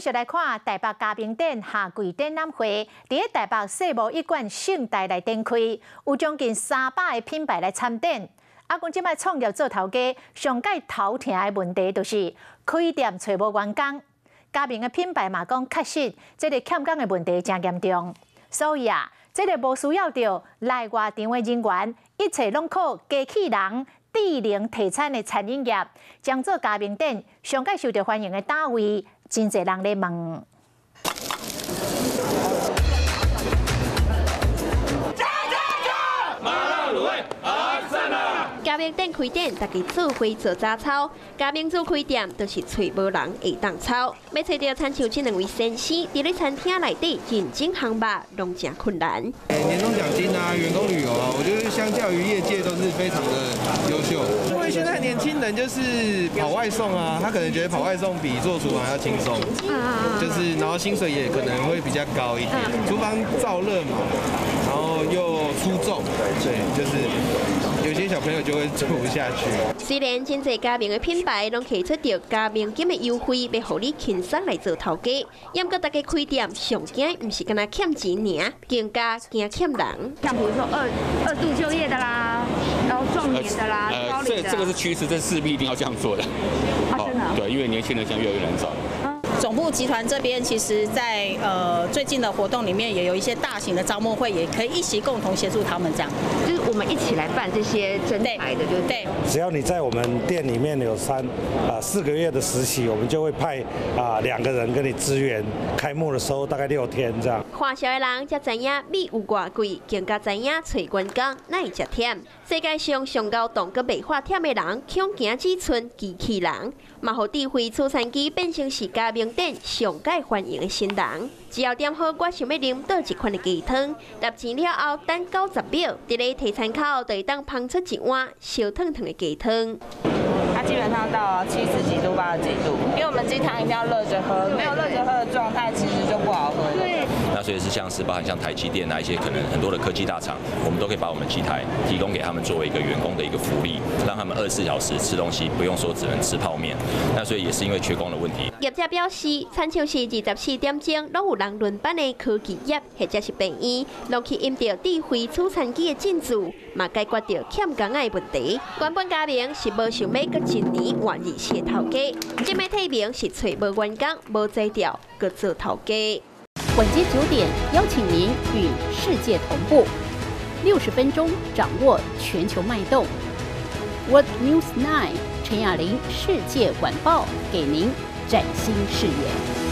续来看台北嘉宾展夏季展览会，伫台北世贸一馆盛大来展开，有将近300个品牌来参展。啊，阮即摆创业做头家，上界头疼的问题就是开店找无员工。嘉宾的品牌嘛讲，确实这个欠工的问题真严重，所以啊，这个无需要着来外场的人员，一切拢靠机器人。智能提产的餐饮业将做嘉宾展上界受到欢迎的单位，真侪人咧问。嘉宾展开店，大家做伙做早操。嘉宾组开店，就是找无人会当操。要找到亲像这两位先生，伫咧餐厅内底认真行吧，拢真困难。年终奖金啊，员工旅游啊，我觉得相较于业界都是非常的优秀。因为现在年轻人就是跑外送啊，他可能觉得跑外送比做厨房要轻松，就是然后薪水也可能会比较高一点。厨房燥热嘛，然后又出众，对，就是有些小朋友就会做不下去。虽然真侪嘉宾的品牌拢提出着嘉宾金的优惠，要互你轻松来做头家，不过大家开店上惊唔是干那欠钱尔，更加惊欠人。像比如说二度就业的啦，然后壮年的啦，高龄的。这个是趋势，这势必一定要这样做的。真的。对，因为年轻人现在越来越难找。总部集团这边其实在最近的活动里面也有一些大型的招募会，也可以一起共同协助他们这样。就是我们一起来办这些征才的，就是对。只要你在我们店里面有4个月的实习，我们就会派2个人跟你支援。开幕的时候大概6天这样。看销的人才知影米有偌贵，更加知影找员工哪会遮忝。世界上上高档佮袂化忝的人，恐惊只剩机器人。嘛，互智慧储餐机变成是嘉宾店上界欢迎的新人。只要点好我想要啉倒一款的鸡汤，纳钱了后等90秒，伫咧提餐口就会当烹出一碗烧烫烫的鸡汤。它基本上到70几度、80几度，因为我们鸡汤一定要热着喝，没有热着喝的状态其实就不好喝。对。那所以是像是包含像台积电啊一些可能很多的科技大厂，我们都可以把我们机台提供给他们作为一个员工的一个福利，让他们24小时吃东西，不用说只能吃泡面。那所以也是因为缺工的问题。业者表示，亲像是24点钟拢有人轮班的科技业或者是病院，拢去用到智慧储餐机的进驻，嘛解决到欠工的问题。原本嘉宾是无想要搁一年换2次头家，今摆退名是找无员工、无材料，搁做头家。晚间9点，邀请您与世界同步，60分钟掌握全球脉动。World News 9，陈雅玲世界晚报给您崭新视野。